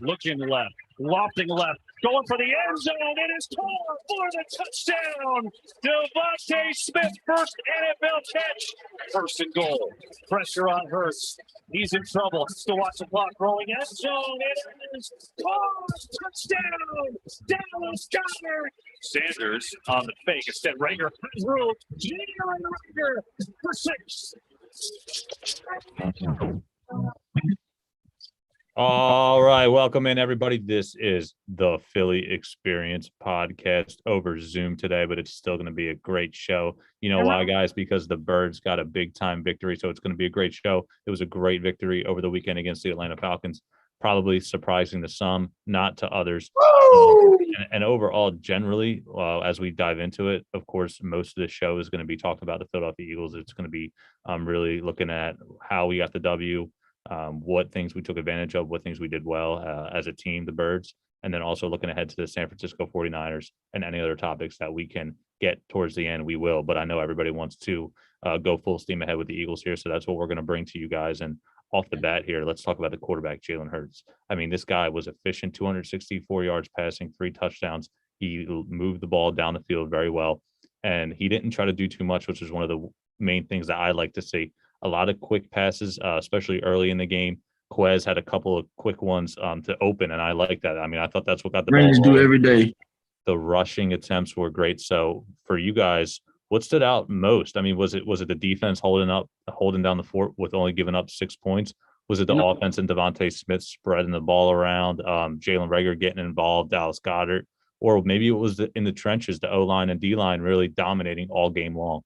Looking left, lofting left, going for the end zone. It is caught for the touchdown. Devontae Smith, first NFL catch. First and goal. Pressure on Hurts. He's in trouble. Still watch the clock rolling. End zone. It is caught. Touchdown. Dallas Goddard. Sanders on the fake. Instead, Rager through. Jalen Rager for 6. All right, welcome in, everybody. This is the Philly Experience podcast over Zoom today, but it's still going to be a great show. You know why, guys? Because the Birds got a big-time victory, so it's going to be a great show. It was a great victory over the weekend against the Atlanta Falcons, probably surprising to some, not to others. And overall, generally, as we dive into it, of course, most of the show is going to be talking about the Philadelphia Eagles. It's going to be really looking at how we got the W, what things we took advantage of, what things we did well as a team, the Birds, and then also looking ahead to the San Francisco 49ers and any other topics that we can get towards the end, we will. But I know everybody wants to go full steam ahead with the Eagles here, so that's what we're going to bring to you guys. And off the bat here, let's talk about the quarterback, Jalen Hurts. I mean, this guy was efficient, 264 yards passing, 3 touchdowns. He moved the ball down the field very well, and he didn't try to do too much, which is one of the main things that I like to see. A lot of quick passes, especially early in the game. Quez had a couple of quick ones to open, and I like that. I mean, I thought that's what got the Rangers ball do every day. The rushing attempts were great. So for you guys, what stood out most? I mean, was it the defense holding down the fort with only giving up 6 points? Was it the offense and Devontae Smith spreading the ball around, Jalen Rager getting involved, Dallas Goddard, or maybe it was in the trenches, the O-line and D-line really dominating all game long?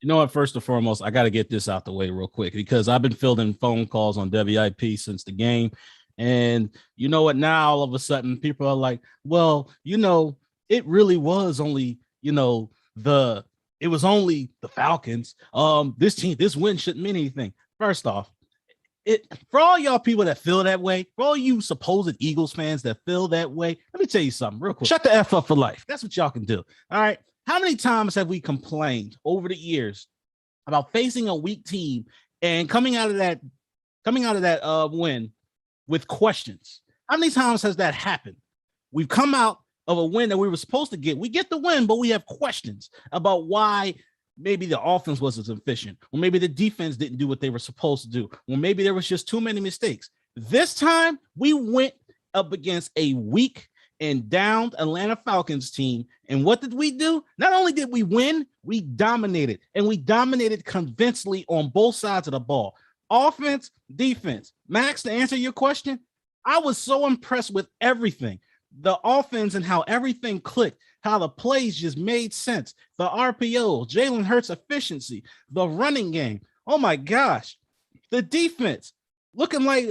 You know what? First and foremost, I got to get this out the way real quick because I've been fielding phone calls on WIP since the game. And you know what? Now, all of a sudden, people are like, well, it really was only, it was only the Falcons. This win shouldn't mean anything. First off, for all y'all people that feel that way, for all you supposed Eagles fans that feel that way, let me tell you something real quick. Shut the F up for life. That's what y'all can do. All right. How many times have we complained over the years about facing a weak team and coming out of that win with questions? How many times has that happened? We've come out of a win that we were supposed to get. We get the win, but we have questions about why maybe the offense wasn't efficient, or maybe the defense didn't do what they were supposed to do, or maybe there was just too many mistakes. This time, we went up against a weak and downed Atlanta Falcons team. And what did we do? Not only did we win, we dominated, and we dominated convincingly on both sides of the ball. Offense, defense. Max, to answer your question, I was so impressed with everything. The offense and how everything clicked, how the plays just made sense. The RPO, Jalen Hurts' efficiency, the running game. Oh my gosh. The defense looking like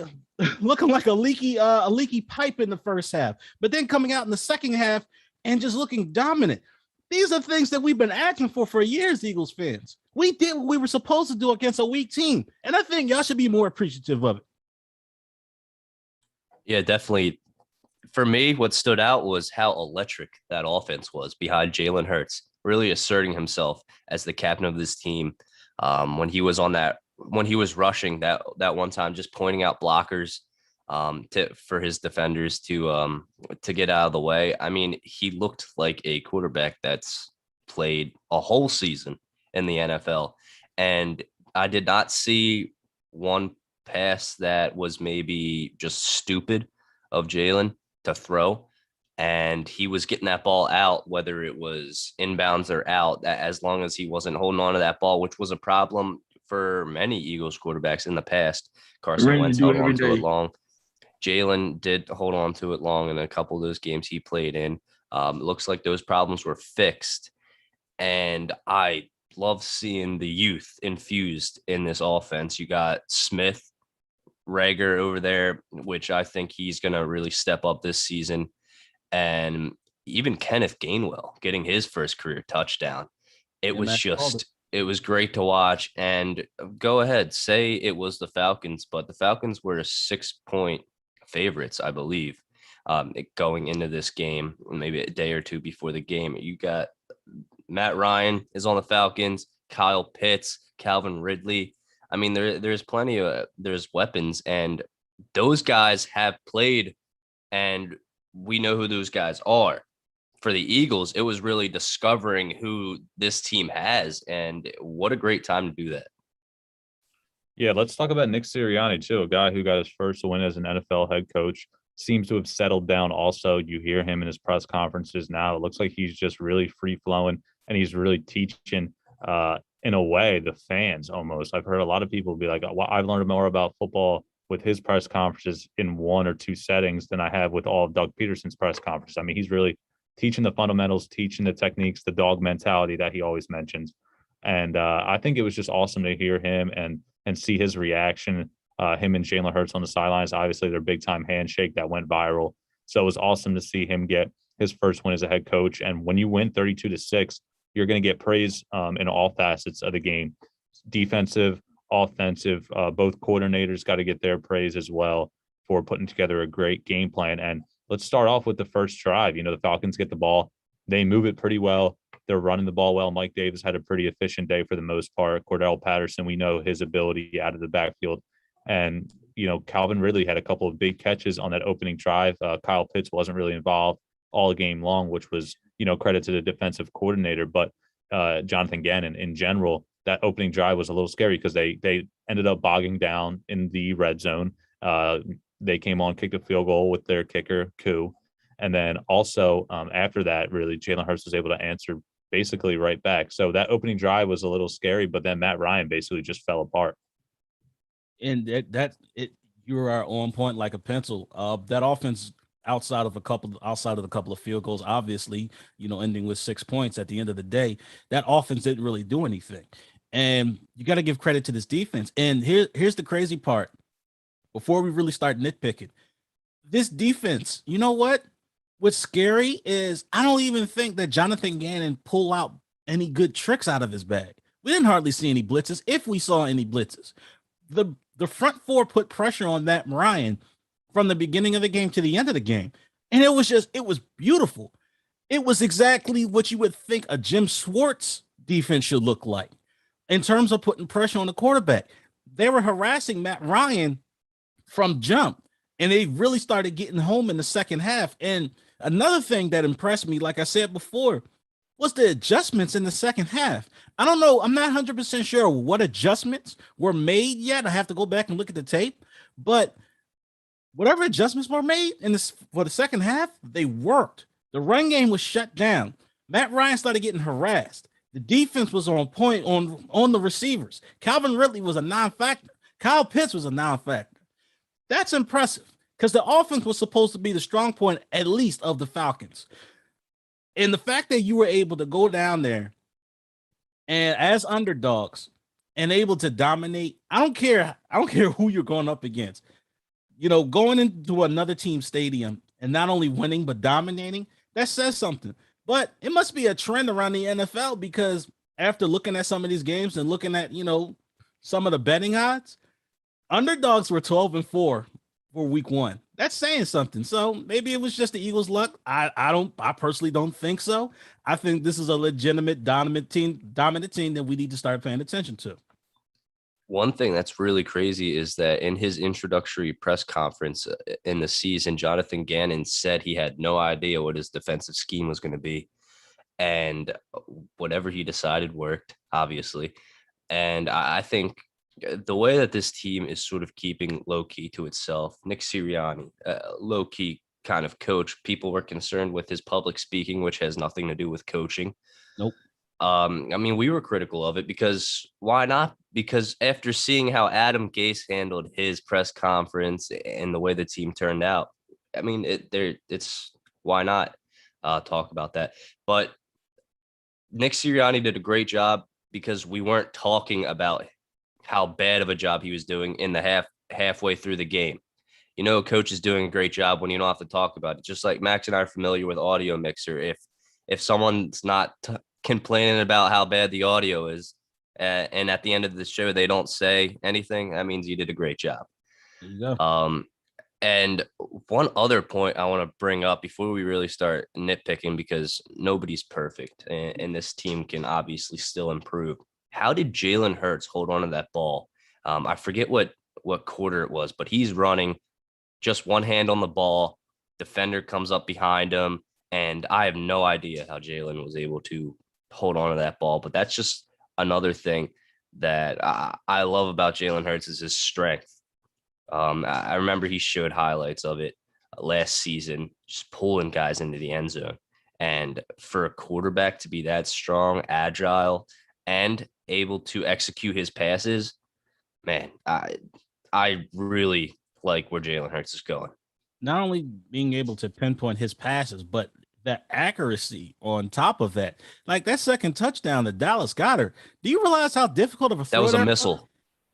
a leaky pipe in the first half, but then coming out in the second half and just looking dominant. These are things that we've been asking for years, Eagles fans. We did what we were supposed to do against a weak team, and I think y'all should be more appreciative of it. Yeah, definitely. For me, what stood out was how electric that offense was behind Jalen Hurts, really asserting himself as the captain of this team. When he was rushing that one time, just pointing out blockers for his defenders to get out of the way. I mean, he looked like a quarterback that's played a whole season in the NFL. And I did not see one pass that was maybe just stupid of Jalen to throw. And he was getting that ball out, whether it was inbounds or out, as long as he wasn't holding on to that ball, which was a problem for many Eagles quarterbacks in the past. Carson Wentz held on to it long. Jalen did hold on to it long in a couple of those games he played in. It looks like those problems were fixed. And I love seeing the youth infused in this offense. You got Smith, Rager over there, which I think he's going to really step up this season. And even Kenneth Gainwell getting his first career touchdown. It was great to watch. And go ahead, say it was the Falcons, but the Falcons were 6-point favorites, I believe, going into this game, maybe a day or two before the game. You got Matt Ryan is on the Falcons, Kyle Pitts, Calvin Ridley. I mean, there's plenty of there's weapons, and those guys have played and we know who those guys are. For the Eagles, it was really discovering who this team has, and what a great time to do that. Yeah, let's talk about Nick Sirianni too, a guy who got his first win as an NFL head coach. Seems to have settled down. Also, you hear him in his press conferences now. It looks like he's just really free flowing, and he's really teaching, in a way, the fans almost. I've heard a lot of people be like, well, I've learned more about football with his press conferences in one or two settings than I have with all of Doug Peterson's press conferences. I mean, he's really teaching the fundamentals, teaching the techniques, the dog mentality that he always mentions. And I think it was just awesome to hear him and see his reaction. Him and Jalen Hurts on the sidelines, obviously their big time handshake that went viral. So it was awesome to see him get his first win as a head coach. And when you win 32-6, you're going to get praise in all facets of the game, defensive, offensive. Both coordinators got to get their praise as well for putting together a great game plan. And let's start off with the first drive. The Falcons get the ball. They move it pretty well. They're running the ball well. Mike Davis had a pretty efficient day for the most part. Cordell Patterson, we know his ability out of the backfield. And, Calvin Ridley had a couple of big catches on that opening drive. Kyle Pitts wasn't really involved all game long, which was, credit to the defensive coordinator. But Jonathan Gannon, in general, that opening drive was a little scary because they ended up bogging down in the red zone. They came on, kicked a field goal with their kicker, Koo. And then also after that, really, Jalen Hurts was able to answer basically right back. So that opening drive was a little scary, but then Matt Ryan basically just fell apart. And you are on point like a pencil. That offense outside of the couple of field goals, obviously, ending with 6 points at the end of the day, that offense didn't really do anything. And you got to give credit to this defense. And here's the crazy part. Before we really start nitpicking, this defense, you know what? What's scary is I don't even think that Jonathan Gannon pulled out any good tricks out of his bag. We didn't hardly see any blitzes. If we saw any blitzes, the front four put pressure on Matt Ryan from the beginning of the game to the end of the game. And it was beautiful. It was exactly what you would think a Jim Schwartz defense should look like in terms of putting pressure on the quarterback. They were harassing Matt Ryan from jump, and they really started getting home in the second half. And another thing that impressed me, like I said before, was the adjustments in the second half. I don't know. I'm not 100% sure what adjustments were made yet. I have to go back and look at the tape. But whatever adjustments were made for the second half, they worked. The run game was shut down. Matt Ryan started getting harassed. The defense was on point on the receivers. Calvin Ridley was a non-factor. Kyle Pitts was a non-factor. That's impressive because the offense was supposed to be the strong point, at least, of the Falcons. And the fact that you were able to go down there and as underdogs and able to dominate, I don't care who you're going up against. Going into another team's stadium and not only winning but dominating, that says something. But it must be a trend around the NFL because after looking at some of these games and looking at, some of the betting odds, underdogs were 12-4 for week one. That's saying something. So maybe it was just the Eagles' luck. I personally don't think so. I think this is a legitimate dominant team that we need to start paying attention to. One thing that's really crazy is that in his introductory press conference in the season, Jonathan Gannon said he had no idea what his defensive scheme was going to be. And whatever he decided worked, obviously. And I think the way that this team is sort of keeping low key to itself, Nick Sirianni, low key kind of coach. People were concerned with his public speaking, which has nothing to do with coaching. Nope. We were critical of it because why not? Because after seeing how Adam Gase handled his press conference and the way the team turned out, it's why not talk about that? But Nick Sirianni did a great job because we weren't talking about how bad of a job he was doing in the halfway through the game. A coach is doing a great job when you don't have to talk about it. Just like Max and I are familiar with Audio Mixer. If someone's not complaining about how bad the audio is, and at the end of the show they don't say anything, that means you did a great job. There you go. And one other point I want to bring up before we really start nitpicking, because nobody's perfect and this team can obviously still improve. How did Jalen Hurts hold on to that ball? I forget what quarter it was, but he's running just one hand on the ball. defender comes up behind him, and I have no idea how Jalen was able to hold on to that ball. But that's just another thing that I love about Jalen Hurts is his strength. I remember he showed highlights of it last season, just pulling guys into the end zone. And for a quarterback to be that strong, agile, and able to execute his passes, man, I really like where Jalen Hurts is going. Not only being able to pinpoint his passes, but the accuracy on top of that. Like that second touchdown to Dallas Goedert. Do you realize how difficult of a throw That was a missile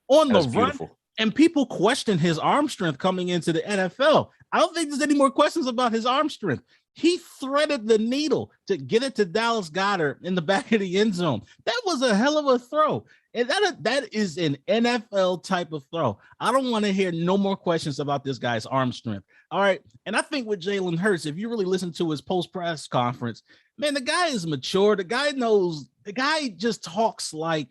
on that the was run? beautiful. And people question his arm strength coming into the NFL. I don't think there's any more questions about his arm strength. He threaded the needle to get it to Dallas Goedert in the back of the end zone. That was a hell of a throw. And that is an NFL type of throw. I don't want to hear no more questions about this guy's arm strength. All right. And I think with Jalen Hurts, if you really listen to his post-press conference, man, the guy is mature. The guy just talks like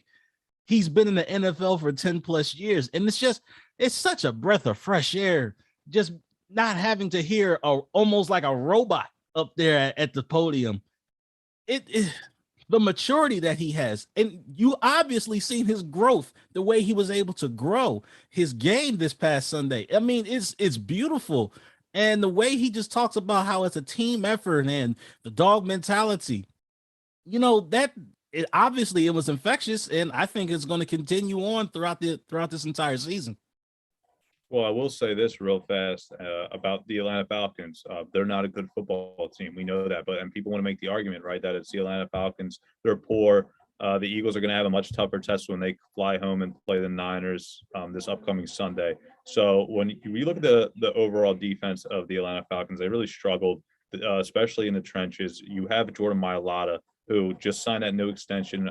he's been in the NFL for 10 plus years. And it's such a breath of fresh air, just not having to hear almost like a robot up there at the podium. It the maturity that he has, and you obviously seen his growth, the way he was able to grow his game this past Sunday. I mean, it's beautiful. And the way he just talks about how it's a team effort and the dog mentality, that it was infectious, and I think it's going to continue on throughout this entire season. Well, I will say this real fast about the Atlanta Falcons. They're not a good football team. We know that, and people want to make the argument, right, that it's the Atlanta Falcons. They're poor. The Eagles are going to have a much tougher test when they fly home and play the Niners this upcoming Sunday. So when you look at the overall defense of the Atlanta Falcons, they really struggled, especially in the trenches. You have Jordan Mailata, who just signed that new extension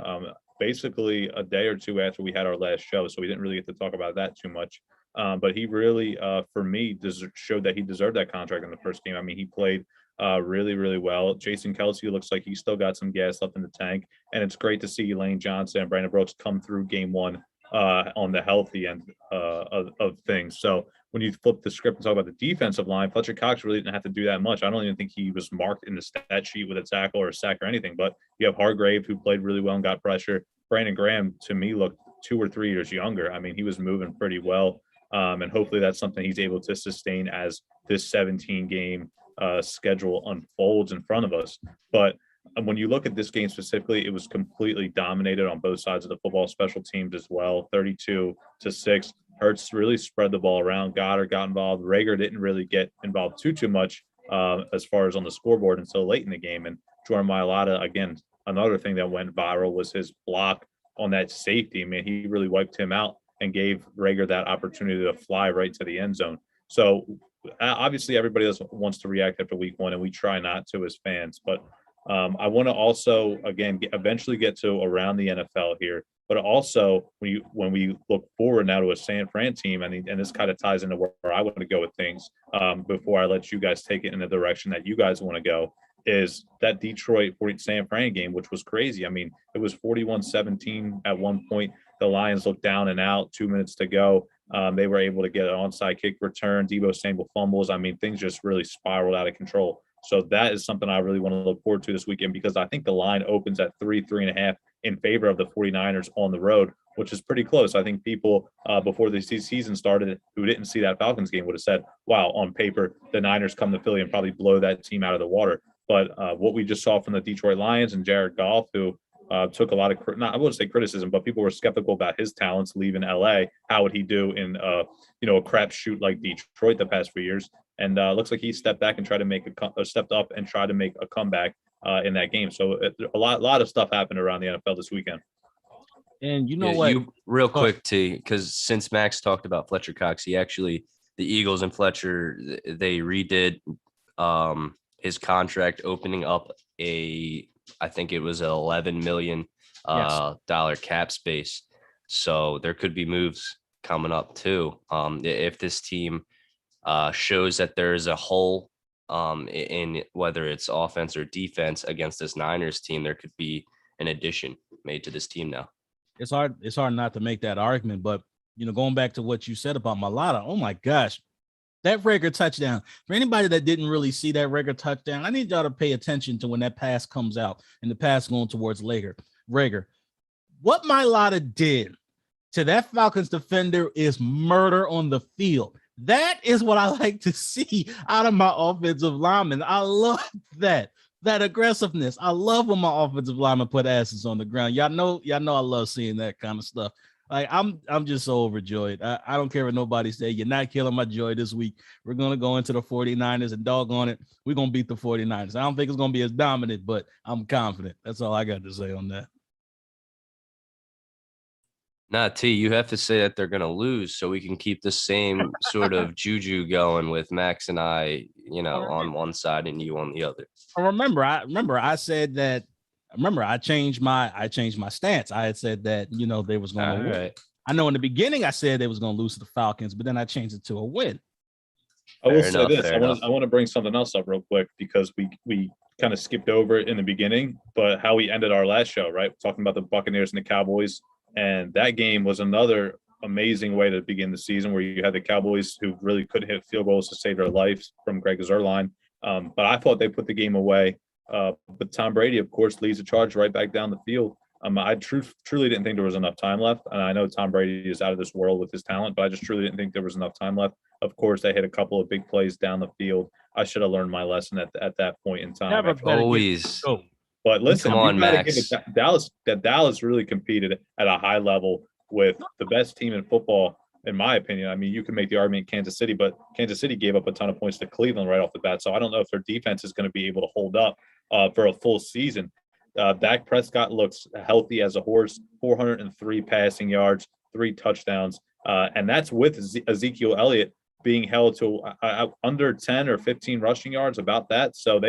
basically a day or two after we had our last show, so we didn't really get to talk about that too much. But he really, for me, showed that he deserved that contract in the first game. I mean, he played really, really well. Jason Kelce looks like he's still got some gas left in the tank. And it's great to see Lane Johnson and Brandon Brooks come through game one on the healthy end of things. So when you flip the script and talk about the defensive line, Fletcher Cox really didn't have to do that much. I don't even think he was marked in the stat sheet with a tackle or a sack or anything. But you have Hargrave, who played really well and got pressure. Brandon Graham, to me, looked 2 or 3 years younger. I mean, he was moving pretty well. And hopefully that's something he's able to sustain as this 17-game schedule unfolds in front of us. But when you look at this game specifically, it was completely dominated on both sides of the football, special teams as well, 32-6. Hurts really spread the ball around. Goddard got involved. Rager didn't really get involved too much as far as on the scoreboard until late in the game. And Jordan Mailata, again, another thing that went viral was his block on that safety. I mean, he really wiped him out and gave Rager that opportunity to fly right to the end zone. So obviously everybody else wants to react after week one, and we try not to as fans. But I want to also, again, eventually get to around the NFL here. But also when we look forward now to a San Fran team, and this kind of ties into where I want to go with things before I let you guys take it in the direction that you guys want to go, is that Detroit San Fran game, which was crazy. I mean, it was 41-17 at one point. The Lions looked down and out, 2 minutes to go. They were able to get an onside kick return. Deebo Samuel fumbles. I mean, things just really spiraled out of control. So that is something I really want to look forward to this weekend, because I think the line opens at 3.5 in favor of the 49ers on the road, which is pretty close. I think people before the season started who didn't see that Falcons game would have said, wow, on paper, the Niners come to Philly and probably blow that team out of the water. But what we just saw from the Detroit Lions and Jared Goff, who took a lot of, I wouldn't say criticism, but people were skeptical about his talents leaving LA. How would he do in a crapshoot like Detroit the past few years? And looks like he stepped back and tried to make stepped up and tried to make a comeback in that game. So a lot of stuff happened around the NFL this weekend. And you know what? Real quick, T, because since Max talked about Fletcher Cox, the Eagles and Fletcher, they redid his contract, opening up I think it was $11 million dollar cap space. So there could be moves coming up too. If this team shows that there is a hole in whether it's offense or defense against this Niners team, there could be an addition made to this team now. It's hard not to make that argument, but going back to what you said about Mailata, oh my gosh, That Rager touchdown, for anybody that didn't really see that Rager touchdown, I need y'all to pay attention to when that pass comes out and the pass going towards Rager. What Mailata did to that Falcons defender is murder on the field. That is what I like to see out of my offensive linemen. I love that aggressiveness. I love when my offensive linemen put asses on the ground. Y'all know I love seeing that kind of stuff. Like I'm just so overjoyed. I don't care what nobody say. You're not killing my joy this week. We're gonna go into the 49ers and doggone it, we're gonna beat the 49ers. I don't think it's gonna be as dominant, but I'm confident. That's all I got to say on that. Nah, T, you have to say that they're gonna lose so we can keep the same sort of juju going with Max and I, on one side and you on the other. I remember I said that. Remember, I changed my stance. I had said that, they was going to win. Right. I know in the beginning I said they was going to lose to the Falcons, but then I changed it to a win. I will say this. I want to bring something else up real quick because we kind of skipped over it in the beginning, but how we ended our last show, right? Talking about the Buccaneers and the Cowboys. And that game was another amazing way to begin the season where you had the Cowboys who really couldn't hit field goals to save their lives from Greg Zuerlein. But I thought they put the game away. But Tom Brady, of course, leads the charge right back down the field. I truly didn't think there was enough time left. And I know Tom Brady is out of this world with his talent, but I just truly didn't think there was enough time left. Of course, they hit a couple of big plays down the field. I should have learned my lesson at that point in time. Always. But listen, come on, Max. Dallas really competed at a high level with the best team in football, in my opinion. I mean, you can make the argument Kansas City, but Kansas City gave up a ton of points to Cleveland right off the bat. So I don't know if their defense is going to be able to hold up for a full season. Dak Prescott looks healthy as a horse, 403 passing yards, 3 touchdowns. And that's with Ezekiel Elliott being held to under 10 or 15 rushing yards, about that. So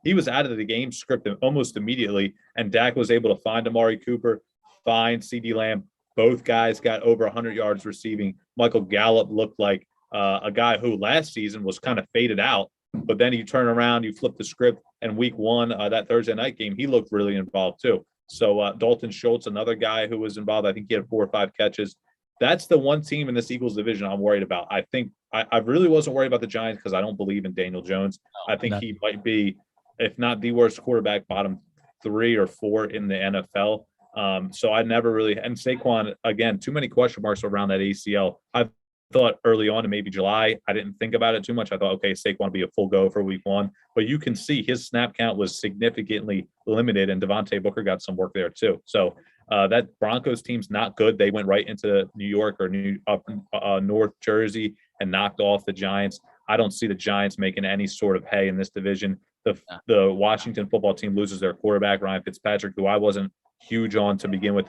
he was out of the game script almost immediately. And Dak was able to find Amari Cooper, find CeeDee Lamb. Both guys got over 100 yards receiving. Michael Gallup looked like a guy who last season was kind of faded out, but then you turn around, you flip the script, and week 1, that Thursday night game, he looked really involved too. So Dalton Schultz, another guy who was involved, I think he had 4 or 5 catches. That's the one team in this Eagles division I'm worried about. I think I really wasn't worried about the Giants because I don't believe in Daniel Jones. I think he might be, if not the worst quarterback, bottom 3 or 4 in the NFL. So I never really, and Saquon, again, too many question marks around that ACL. I thought early on in maybe July, I didn't think about it too much. I thought, okay, Saquon will be a full go for week 1, but you can see his snap count was significantly limited, and Devontae Booker got some work there too. So that Broncos team's not good. They went right into New York or North Jersey and knocked off the Giants. I don't see the Giants making any sort of hay in this division. The Washington football team loses their quarterback, Ryan Fitzpatrick, who I wasn't huge on to begin with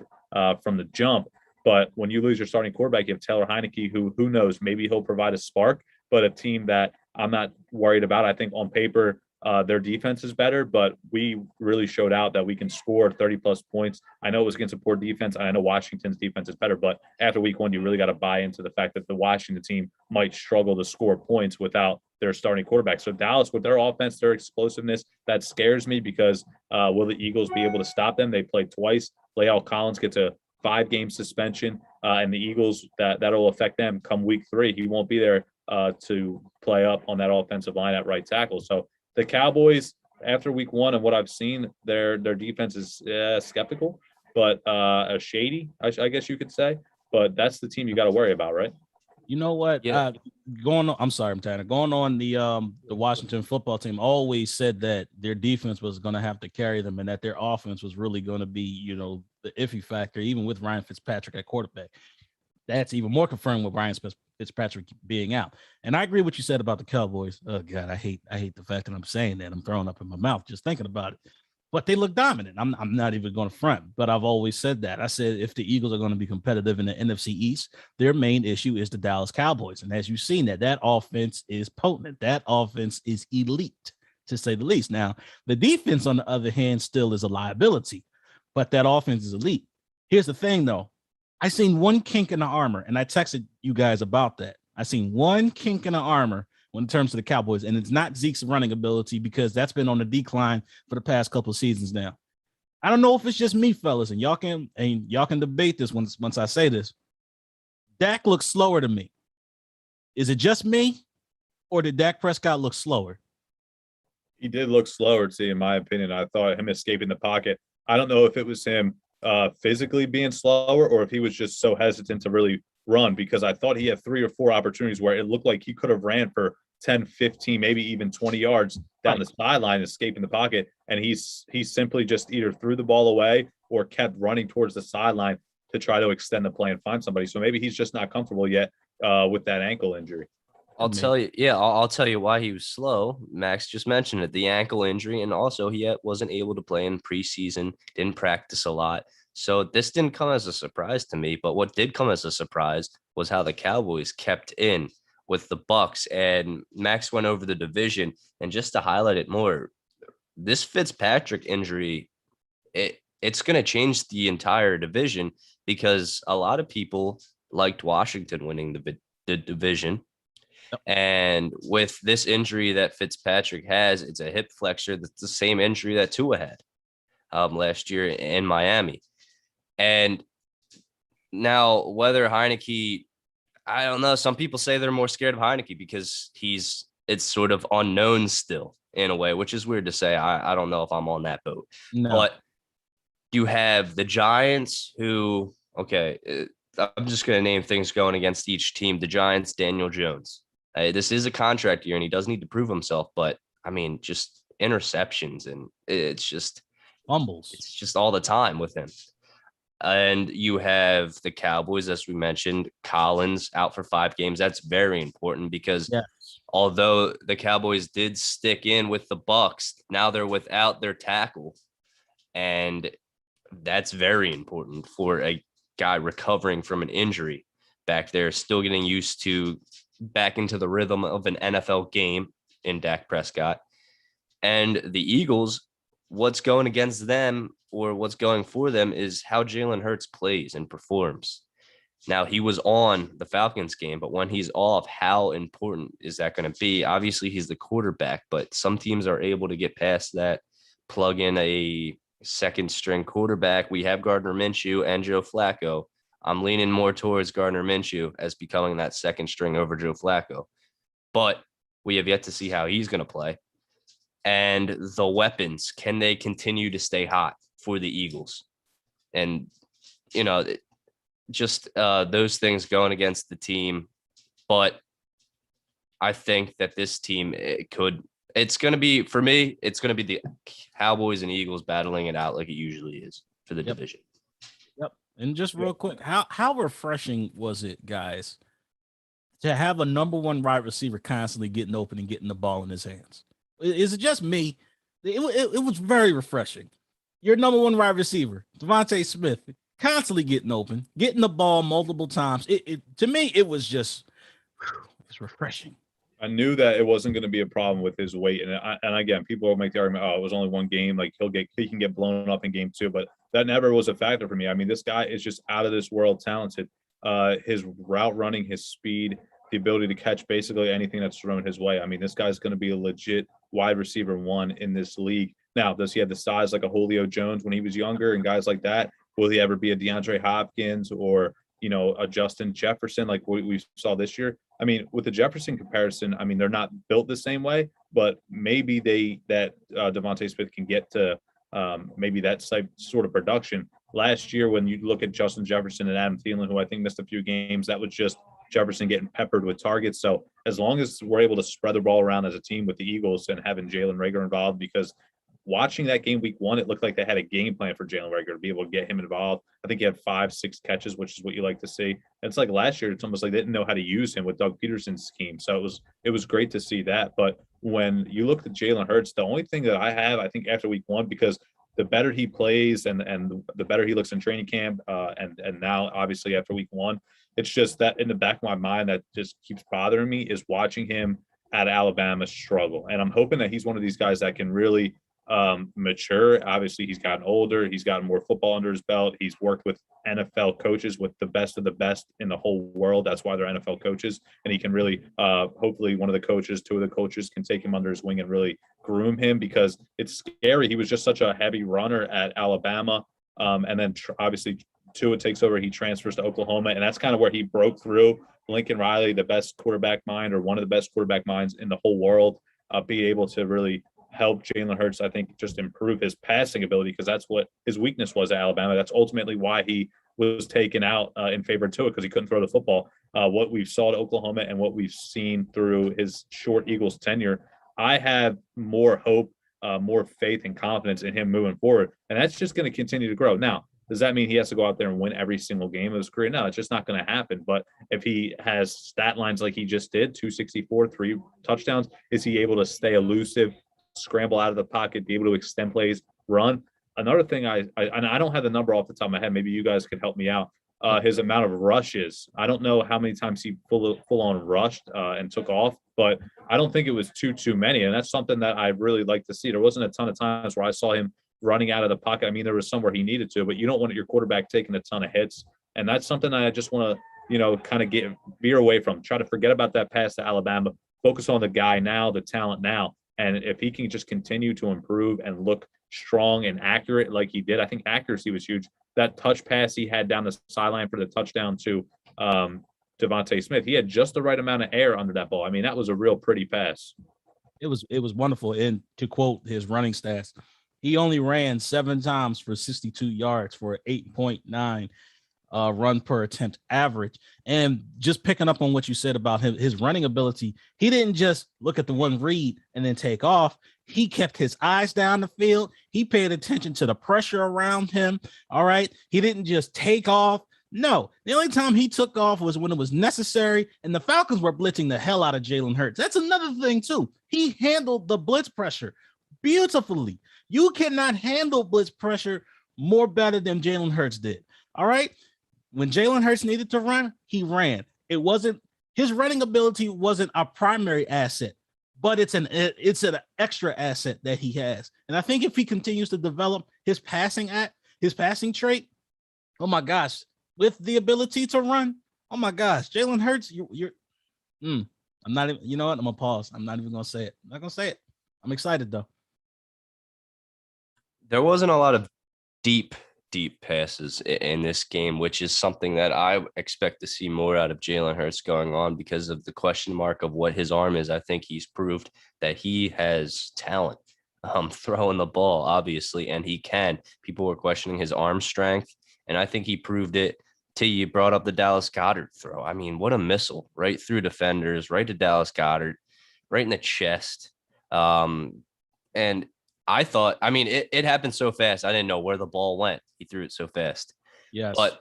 from the jump. But when you lose your starting quarterback, you have Taylor Heineke, who knows, maybe he'll provide a spark, but a team that I'm not worried about. I think on paper, their defense is better, but we really showed out that we can score 30-plus points. I know it was against a poor defense. I know Washington's defense is better, but after week 1, you really got to buy into the fact that the Washington team might struggle to score points without their starting quarterback. So Dallas, with their offense, their explosiveness, that scares me because will the Eagles be able to stop them? They played twice. La'el Collins gets a 5-game suspension, and the Eagles, that'll affect them come week 3. He won't be there to play up on that offensive line at right tackle. So the Cowboys, after week 1 and what I've seen, their defense is skeptical, but shady, I guess you could say. But that's the team you got to worry about, right? You know what? Yeah. Going on the Washington football team always said that their defense was going to have to carry them and that their offense was really going to be, the iffy factor, even with Ryan Fitzpatrick at quarterback. That's even more confirmed with Ryan Fitzpatrick being out. And I agree with what you said about the Cowboys. Oh God, I hate the fact that I'm saying that. I'm throwing up in my mouth just thinking about it. But they look dominant. I'm not even going to front, but I've always said that. I said if the Eagles are going to be competitive in the NFC East, their main issue is the Dallas Cowboys. And as you've seen that offense is potent. That offense is elite, to say the least. Now, the defense, on the other hand, still is a liability, but that offense is elite. Here's the thing, though. I seen one kink in the armor, and I texted you guys about that. I seen one kink in the armor when it comes to the Cowboys, and it's not Zeke's running ability because that's been on the decline for the past couple of seasons now. I don't know if it's just me, fellas, and y'all can debate this once I say this. Dak looks slower to me. Is it just me, or did Dak Prescott look slower? He did look slower, too, in my opinion. I thought him escaping the pocket. I don't know if it was him physically being slower or if he was just so hesitant to really run, because I thought he had 3 or 4 opportunities where it looked like he could have ran for 10, 15, maybe even 20 yards down the sideline, escaping the pocket. And he simply just either threw the ball away or kept running towards the sideline to try to extend the play and find somebody. So maybe he's just not comfortable yet with that ankle injury. I'll tell you, I'll tell you why he was slow. Max just mentioned it, the ankle injury, and also he wasn't able to play in preseason, didn't practice a lot. So this didn't come as a surprise to me, but what did come as a surprise was how the Cowboys kept in with the Bucs. And Max went over the division, and just to highlight it more, this Fitzpatrick injury, it's going to change the entire division, because a lot of people liked Washington winning the division. And with this injury that Fitzpatrick has, it's a hip flexor. That's the same injury that Tua had last year in Miami. And now whether Heineke, I don't know. Some people say they're more scared of Heineke because it's sort of unknown still in a way, which is weird to say. I don't know if I'm on that boat. No. But you have the Giants who, okay, I'm just going to name things going against each team. The Giants, Daniel Jones. This is a contract year and he does need to prove himself, but I mean, just interceptions and it's just fumbles. It's just all the time with him. And you have the Cowboys, as we mentioned, Collins out for 5 games. That's very important because although the Cowboys did stick in with the Bucs, now they're without their tackle. And that's very important for a guy recovering from an injury back there, still getting used to back into the rhythm of an NFL game in Dak Prescott. And the Eagles, what's going against them or what's going for them is how Jalen Hurts plays and performs. Now, he was on the Falcons game, but when he's off, how important is that going to be? Obviously, he's the quarterback, but some teams are able to get past that, plug in a second string quarterback. We have Gardner Minshew and Joe Flacco. I'm leaning more towards Gardner Minshew as becoming that second string over Joe Flacco. But we have yet to see how he's going to play. And the weapons, can they continue to stay hot for the Eagles? And, you know, just those things going against the team. But I think that this team, it's going to be, for me, it's going to be the Cowboys and Eagles battling it out like it usually is for the division. And just real quick, how refreshing was it, guys, to have a number 1 wide receiver constantly getting open and getting the ball in his hands? Is it just me? It was very refreshing. Your number 1 wide receiver, Devontae Smith, constantly getting open, getting the ball multiple times. To me, it was just it's refreshing. I knew that it wasn't going to be a problem with his weight. And again, people will make the argument, it was only 1 game. Like he can get blown up in game 2, but that never was a factor for me. I mean, this guy is just out of this world talented. His route running, his speed, the ability to catch basically anything that's thrown his way. I mean, this guy's going to be a legit wide receiver 1 in this league. Now, does he have the size like a Julio Jones when he was younger and guys like that? Will he ever be a DeAndre Hopkins or, you know, a Justin Jefferson like we saw this year? I mean, with the Jefferson comparison, I mean, they're not built the same way, but maybe Devontae Smith can get to maybe that sort of production. Last year, when you look at Justin Jefferson and Adam Thielen, who I think missed a few games, that was just Jefferson getting peppered with targets. So as long as we're able to spread the ball around as a team with the Eagles and having Jalen Reagor involved, because watching that game week 1, it looked like they had a game plan for Jalen Reagor to be able to get him involved. I think he had 5-6 catches, which is what you like to see. And it's like last year, it's almost like they didn't know how to use him with Doug Peterson's scheme. So it was great to see that. But when you look at Jalen Hurts, the only thing that I think after week 1, because the better he plays and the better he looks in training camp, and now obviously after week 1, it's just that in the back of my mind that just keeps bothering me is watching him at Alabama struggle. And I'm hoping that he's one of these guys that can really mature. Obviously, he's gotten older. He's gotten more football under his belt. He's worked with NFL coaches, with the best of the best in the whole world. That's why they're NFL coaches. And he can really, hopefully one of the coaches, 2 of the coaches can take him under his wing and really groom him, because it's scary. He was just such a heavy runner at Alabama. And then obviously Tua takes over. He transfers to Oklahoma. And that's kind of where he broke through Lincoln Riley, the best quarterback mind or one of the best quarterback minds in the whole world, be able to really help Jalen Hurts, I think, just improve his passing ability, because that's what his weakness was at Alabama. That's ultimately why he was taken out in favor of Tua, because he couldn't throw the football. What we saw at Oklahoma and what we've seen through his short Eagles tenure, I have more hope, more faith and confidence in him moving forward. And that's just going to continue to grow. Now, does that mean he has to go out there and win every single game of his career? No, it's just not going to happen. But if he has stat lines like he just did, 264, 3 touchdowns, is he able to stay elusive, scramble out of the pocket, be able to extend plays, run? Another thing, and I don't have the number off the top of my head. Maybe you guys could help me out. His amount of rushes. I don't know how many times he full on rushed and took off, but I don't think it was too many. And that's something that I really like to see. There wasn't a ton of times where I saw him running out of the pocket. I mean, there was somewhere he needed to, but you don't want your quarterback taking a ton of hits. And that's something that I just want to, kind of veer away from. Try to forget about that pass to Alabama. Focus on the guy now, the talent now. And if he can just continue to improve and look strong and accurate like he did, I think accuracy was huge. That touch pass he had down the sideline for the touchdown to Devontae Smith, he had just the right amount of air under that ball. I mean, that was a real pretty pass. It was wonderful. And to quote his running stats, he only ran 7 times for 62 yards for 8.9 run per attempt average. And just picking up on what you said about his running ability, he didn't just look at the one read and then take off. He kept his eyes down the field. He paid attention to the pressure around him. All right. He didn't just take off. No, the only time he took off was when it was necessary, and the Falcons were blitzing the hell out of Jalen Hurts. That's another thing, too. He handled the blitz pressure beautifully. You cannot handle blitz pressure more better than Jalen Hurts did. All right. When Jalen Hurts needed to run, he ran. It wasn't his running ability wasn't a primary asset, but it's an extra asset that he has. And I think if he continues to develop his passing trait, oh my gosh, with the ability to run, oh my gosh, Jalen Hurts, I'm not even, you know what? I'm gonna pause. I'm not even gonna say it. I'm not gonna say it. I'm excited though. There wasn't a lot of deep passes in this game, which is something that I expect to see more out of Jalen Hurts going on because of the question mark of what his arm is. I think he's proved that he has talent throwing the ball, obviously, and he can. People were questioning his arm strength, and I think he proved it. You brought up the Dallas Goedert throw. I mean, what a missile right through defenders, right to Dallas Goedert, right in the chest. And I thought, I mean, it happened so fast. I didn't know where the ball went. He threw it so fast. Yes. But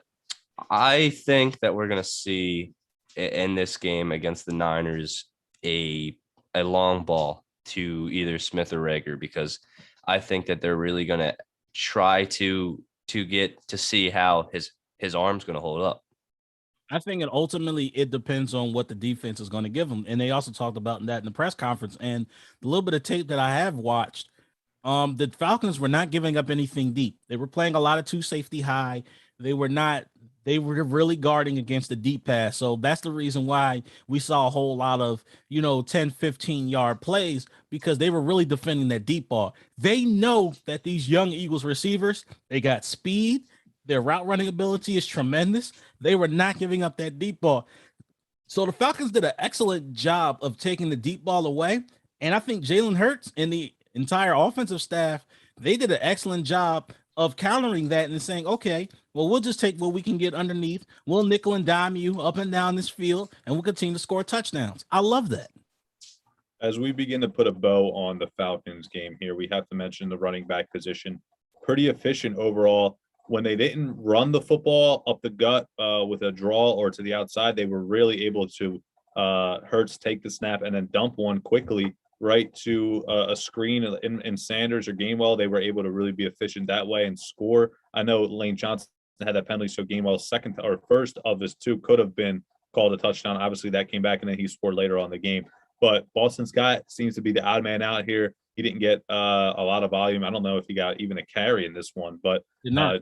I think that we're going to see in this game against the Niners a long ball to either Smith or Rager, because I think that they're really going to try to get to see how his arm's going to hold up. I think ultimately it depends on what the defense is going to give him. And they also talked about that in the press conference. And the little bit of tape that I have watched, the Falcons were not giving up anything deep. They were playing a lot of 2 safety high. They were really guarding against the deep pass. So that's the reason why we saw a whole lot of, 10, 15 yard plays, because they were really defending that deep ball. They know that these young Eagles receivers, they got speed. Their route running ability is tremendous. They were not giving up that deep ball. So the Falcons did an excellent job of taking the deep ball away. And I think Jalen Hurts and the entire offensive staff, they did an excellent job of countering that and saying, okay, well, we'll just take what we can get underneath. We'll nickel and dime you up and down this field, and we'll continue to score touchdowns. I love that. As we begin to put a bow on the Falcons game here, we have to mention the running back position. Pretty efficient overall. When they didn't run the football up the gut with a draw or to the outside, they were really able to Hurts take the snap and then dump one quickly right to a screen in Sanders or Gainwell. They were able to really be efficient that way and score. I know Lane Johnson had that penalty, so Gainwell's second or first of his 2 could have been called a touchdown. Obviously, that came back, and then he scored later on in the game. But Boston Scott seems to be the odd man out here. He didn't get a lot of volume. I don't know if he got even a carry in this one, but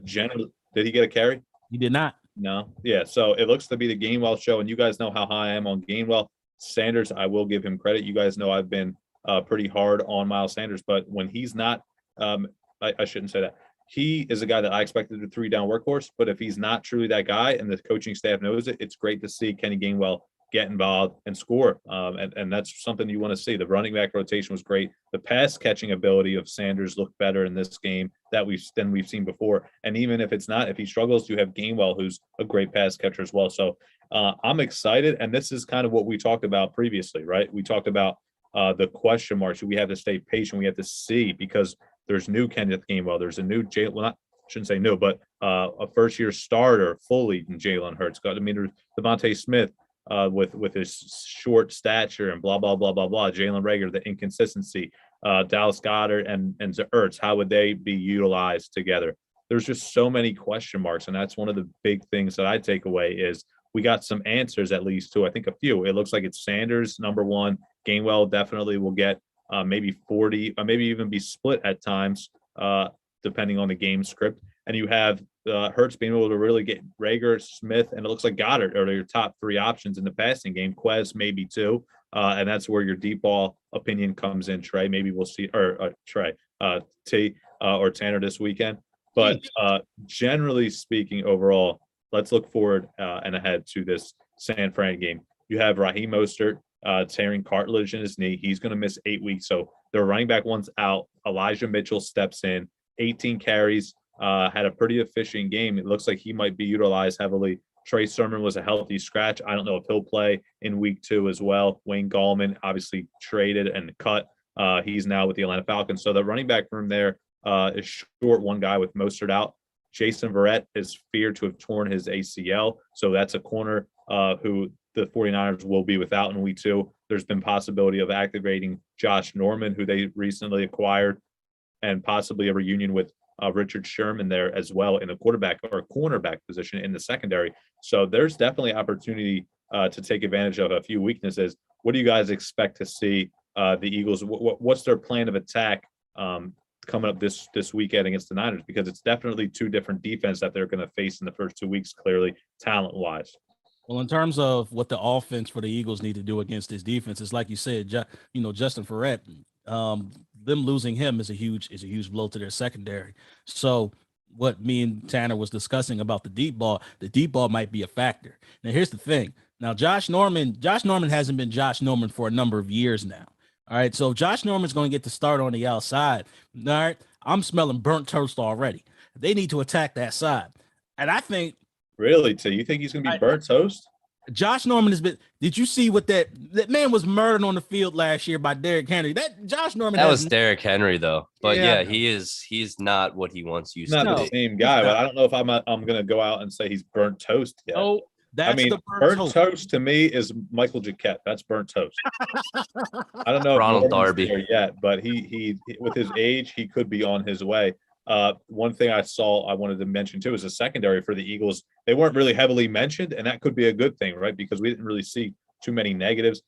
generally, did he get a carry? He did not. No. Yeah. So it looks to be the Gainwell show, and you guys know how high I am on Gainwell. Sanders, I will give him credit. You guys know I've been pretty hard on Miles Sanders, but when he's not, I shouldn't say that. He is a guy that I expected a 3-down workhorse, but if he's not truly that guy and the coaching staff knows it, it's great to see Kenny Gainwell get involved and score. And that's something you want to see. The running back rotation was great. The pass catching ability of Sanders looked better in this game than we've seen before. And even if he struggles, you have Gainwell, who's a great pass catcher as well. So I'm excited. And this is kind of what we talked about previously, right? We talked about the question marks. We have to stay patient. We have to see, because there's new Kenneth Gainwell. There's a new shouldn't say new, but a first-year starter fully in Jalen Hurts. There's Devontae Smith with his short stature and blah, blah, blah, blah, blah. Jalen Reagor, the inconsistency. Dallas Goedert and Ertz, how would they be utilized together? There's just so many question marks, and that's one of the big things that I take away is we got some answers, at least to, I think, a few. It looks like it's Sanders, number one. Gainwell definitely will get maybe 40, or maybe even be split at times, depending on the game script. And you have Hurts being able to really get Reagor, Smith, and it looks like Goddard are your top three options in the passing game. Quez maybe two, and that's where your deep ball opinion comes in. Trey, maybe we'll see, or T or Tanner this weekend. But generally speaking, overall, let's look forward and ahead to this San Fran game. You have Raheem Mostert tearing cartilage in his knee. He's going to miss 8 weeks. So their running back one's out. Elijah Mitchell steps in, 18 carries, had a pretty efficient game. It looks like he might be utilized heavily. Trey Sermon was a healthy scratch. I don't know if he'll play in week 2 as well. Wayne Gallman obviously traded and cut. He's now with the Atlanta Falcons. So the running back room there is short one guy with Mostert out. Jason Verrett is feared to have torn his ACL. So that's a corner who the 49ers will be without in week 2. There's been possibility of activating Josh Norman, who they recently acquired, and possibly a reunion with Richard Sherman there as well in the quarterback or cornerback position in the secondary. So there's definitely opportunity to take advantage of a few weaknesses. What do you guys expect to see the Eagles? What's their plan of attack coming up this weekend against the Niners? Because it's definitely two different defense that they're going to face in the first 2 weeks, clearly talent-wise. Well, in terms of what the offense for the Eagles need to do against this defense, it's like you said, Justin Verrett, them losing him is a huge blow to their secondary. So what me and Tanner was discussing about the deep ball might be a factor. Now, here's the thing. Now, Josh Norman hasn't been Josh Norman for a number of years now. All right, so if Josh Norman's going to get to start on the outside, all right, I'm smelling burnt toast already. They need to attack that side. And I think – Really, T? You think he's going to be burnt toast? Josh Norman has been. Did you see what that man was murdered on the field last year by Derrick Henry? That Josh Norman. That was Derrick Henry, though. But yeah, he's not what he once used to be. Not the same guy, but I don't know if I'm going to go out and say he's burnt toast yet. Oh, that's the burnt toast to me is Michael Jacquet. That's burnt toast. I don't know Ronald if Darby there yet, but he with his age, he could be on his way. One thing I wanted to mention too is the secondary for the Eagles. They weren't really heavily mentioned, and that could be a good thing, right? Because we didn't really see too many negatives.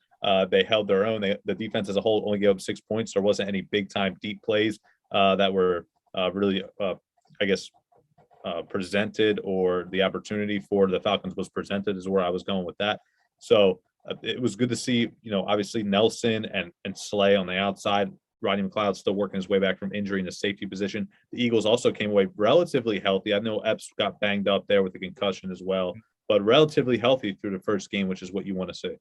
They held their own. The defense as a whole only gave up 6 points. There wasn't any big time deep plays that were really, presented, or the opportunity for the Falcons was presented is where I was going with that. So it was good to see, obviously Nelson and Slay on the outside. Rodney McLeod still working his way back from injury in the safety position. The Eagles also came away relatively healthy. I know Epps got banged up there with a concussion as well, but relatively healthy through the first game, which is what you want to see.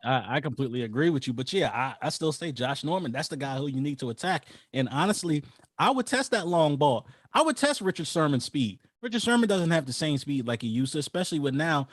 I completely agree with you. But yeah, I still say Josh Norman, that's the guy who you need to attack. And honestly, I would test that long ball. I would test Richard Sherman's speed. Richard Sherman doesn't have the same speed like he used to, especially with now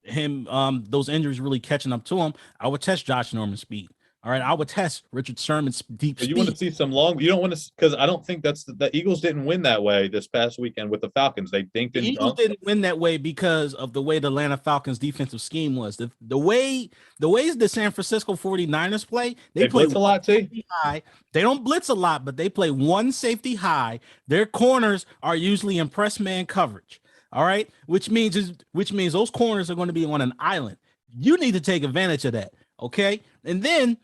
him those injuries really catching up to him. I would test Josh Norman's speed. All right, I would test Richard Sherman's deep speed. You want to see some long. You don't want to, because I don't think the Eagles didn't win that way this past weekend with the Falcons. They dinked the Eagles didn't win that way because of the way the Atlanta Falcons defensive scheme was. The way the San Francisco 49ers play, they play blitz a lot too. High. They don't blitz a lot, but they play one safety high. Their corners are usually in press man coverage. All right, which means those corners are going to be on an island. You need to take advantage of that. Okay, and then.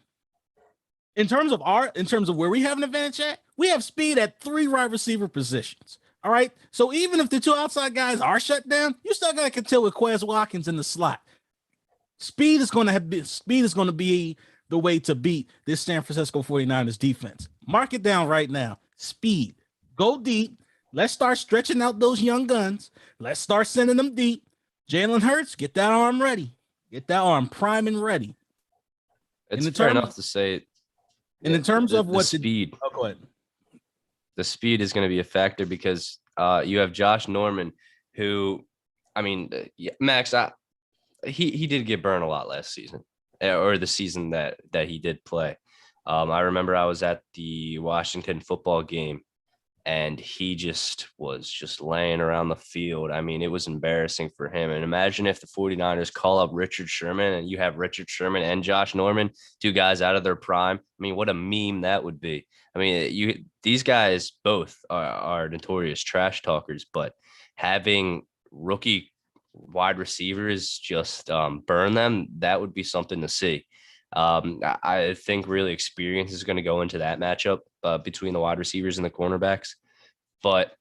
In terms of where we have an advantage at, we have speed at 3 wide receiver positions. All right. So even if the 2 outside guys are shut down, you still got to contend with Quez Watkins in the slot. Speed is going to be the way to beat this San Francisco 49ers defense. Mark it down right now. Speed. Go deep. Let's start stretching out those young guns. Let's start sending them deep. Jalen Hurts, get that arm ready. Get that arm prime and ready. It's fair enough to say. And in terms of what the speed, go ahead. The speed is going to be a factor because you have Josh Norman, who, I mean, Max, he did get burned a lot last season, or the season that he did play. I remember I was at the Washington football game, and he was just laying around the field. I mean, it was embarrassing for him. And imagine if the 49ers call up Richard Sherman and you have Richard Sherman and Josh Norman, two guys out of their prime. I mean, what a meme that would be. I mean, these guys both are notorious trash talkers, but having rookie wide receivers just burn them, that would be something to see. I think really experience is going to go into that matchup between the wide receivers and the cornerbacks. But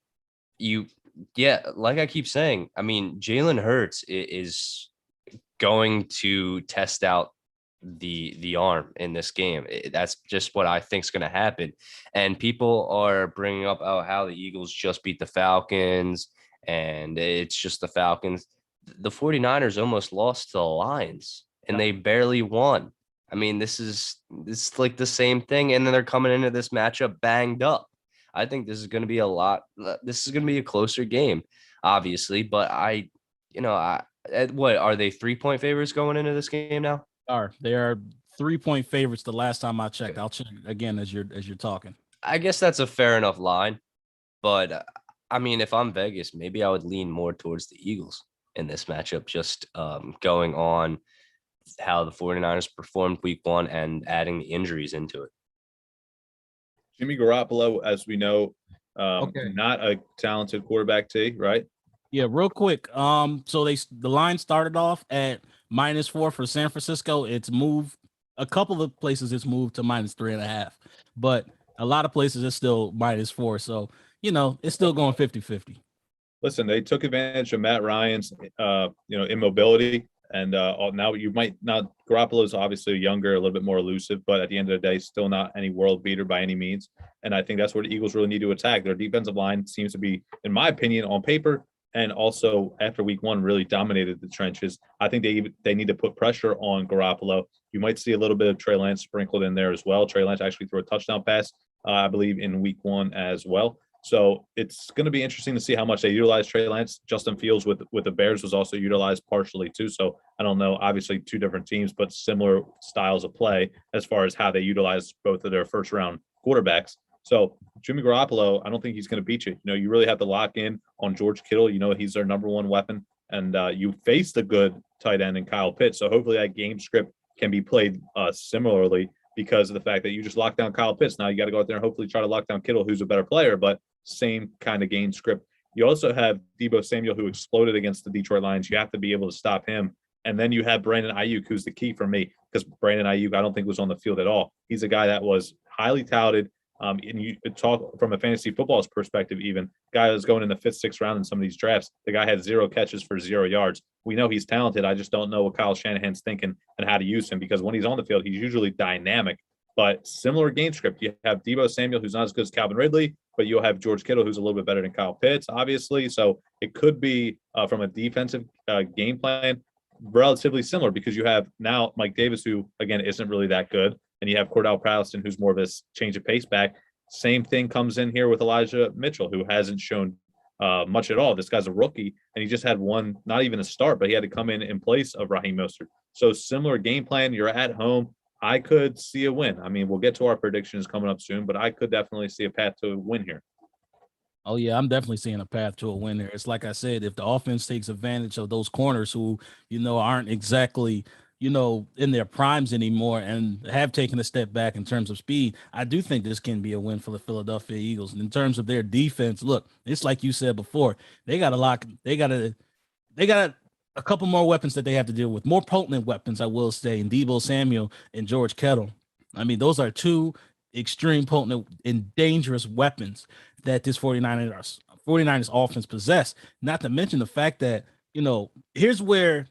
like I keep saying, I mean, Jalen Hurts is going to test out the arm in this game. That's just what I think is going to happen. And people are bringing up how the Eagles just beat the Falcons and it's just the Falcons. The 49ers almost lost to the Lions and they barely won. I mean, this is like the same thing. And then they're coming into this matchup banged up. I think this is going to be a closer game, obviously. But what are they 3-point favorites going into this game now? They are 3-point favorites the last time I checked. I'll check again as you're talking. I guess that's a fair enough line. But I mean, if I'm Vegas, maybe I would lean more towards the Eagles in this matchup, just going on how the 49ers performed week 1 and adding the injuries into it. Jimmy Garoppolo, as we know, not a talented quarterback T, right? Yeah, real quick. So the line started off at -4 for San Francisco. It's moved a couple of places. It's moved to -3.5, but a lot of places it's still -4. So, it's still going 50-50. Listen, they took advantage of Matt Ryan's, immobility. And now you might not. Garoppolo's obviously younger, a little bit more elusive, but at the end of the day, still not any world beater by any means. And I think that's where the Eagles really need to attack. Their defensive line seems to be, in my opinion, on paper, and also after week 1, really dominated the trenches. I think they need to put pressure on Garoppolo. You might see a little bit of Trey Lance sprinkled in there as well. Trey Lance actually threw a touchdown pass, I believe, in week 1 as well. So it's going to be interesting to see how much they utilize Trey Lance. Justin Fields with the Bears was also utilized partially too. So I don't know, obviously 2 different teams, but similar styles of play as far as how they utilize both of their first round quarterbacks. So Jimmy Garoppolo, I don't think he's going to beat you. You really have to lock in on George Kittle. He's their number 1 weapon, and you faced a good tight end in Kyle Pitts. So hopefully that game script can be played similarly because of the fact that you just locked down Kyle Pitts. Now you got to go out there and hopefully try to lock down Kittle, who's a better player, but same kind of game script. You also have Deebo Samuel, who exploded against the Detroit Lions. You have to be able to stop him. And then you have Brandon Ayuk, who's the key for me, because Brandon Ayuk, I don't think was on the field at all. He's a guy that was highly touted. And you talk from a fantasy football's perspective, even guy that's going in the 5th, 6th round in some of these drafts. The guy had 0 catches for 0 yards. We know he's talented. I just don't know what Kyle Shanahan's thinking and how to use him, because when he's on the field, he's usually dynamic. But similar game script. You have Deebo Samuel, who's not as good as Calvin Ridley, but you'll have George Kittle, who's a little bit better than Kyle Pitts, obviously. So it could be from a defensive game plan relatively similar, because you have now Mike Davis, who, again, isn't really that good. And you have Cordell Patterson, who's more of a change of pace back. Same thing comes in here with Elijah Mitchell, who hasn't shown much at all. This guy's a rookie, and he just had one, not even a start, but he had to come in place of Raheem Mostert. So similar game plan. You're at home. I could see a win. I mean, we'll get to our predictions coming up soon, but I could definitely see a path to a win here. Oh, yeah, I'm definitely seeing a path to a win there. It's like I said, if the offense takes advantage of those corners who, aren't exactly, in their primes anymore and have taken a step back in terms of speed, I do think this can be a win for the Philadelphia Eagles. And in terms of their defense, look, it's like you said before, they got a couple more weapons that they have to deal with, more potent weapons, I will say, in Deebo Samuel and George Kittle. I mean, those are 2 extreme potent and dangerous weapons that this 49ers offense possess. Not to mention the fact that, here's where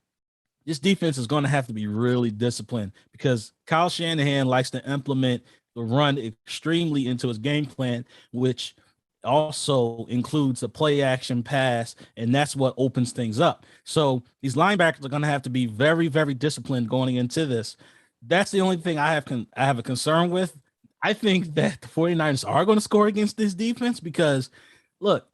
this defense is going to have to be really disciplined, because Kyle Shanahan likes to implement the run extremely into his game plan, which also includes a play action pass, and that's what opens things up. So these linebackers are going to have to be very, very disciplined going into this. That's the only thing I have a concern with. I think that the 49ers are going to score against this defense because, look,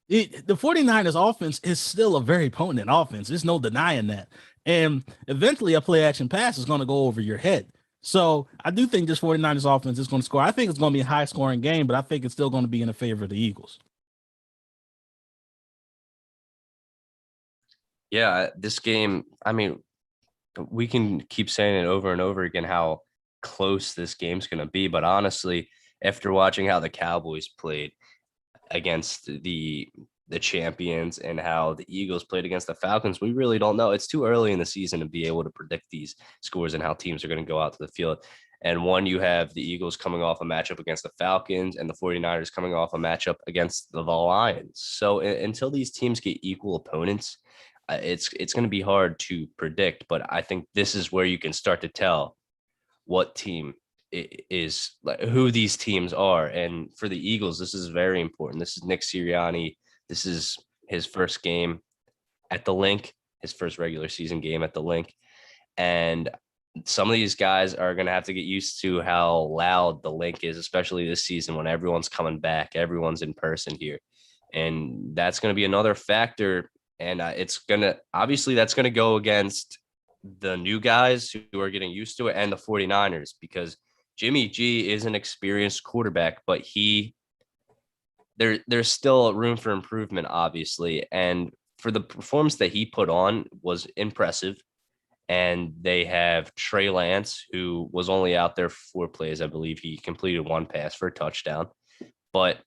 the 49ers offense is still a very potent offense. There's no denying that. And eventually a play action pass is going to go over your head. So I do think this 49ers offense is going to score. I think it's going to be a high scoring game, but I think it's still going to be in the favor of the Eagles. Yeah, this game, I mean, we can keep saying it over and over again how close this game's going to be. But honestly, after watching how the Cowboys played against the champions and how the Eagles played against the Falcons, we really don't know. It's too early in the season to be able to predict these scores and how teams are going to go out to the field. And one, you have the Eagles coming off a matchup against the Falcons and the 49ers coming off a matchup against the Lions. So until these teams get equal opponents, it's going to be hard to predict. But I think this is where you can start to tell what team is, like, who these teams are. And for the Eagles, this is very important. This is Nick Sirianni. This is his first game at the Link, his first regular season game at the Link. And some of these guys are going to have to get used to how loud the Link is, especially this season when everyone's coming back, everyone's in person here. And that's going to be another factor. And it's going to, obviously that's going to go against the new guys who are getting used to it and the 49ers, because Jimmy G is an experienced quarterback, but there's still room for improvement, obviously. And for the performance that he put on was impressive. And they have Trey Lance, who was only out there 4 plays. I believe he completed 1 pass for a touchdown. But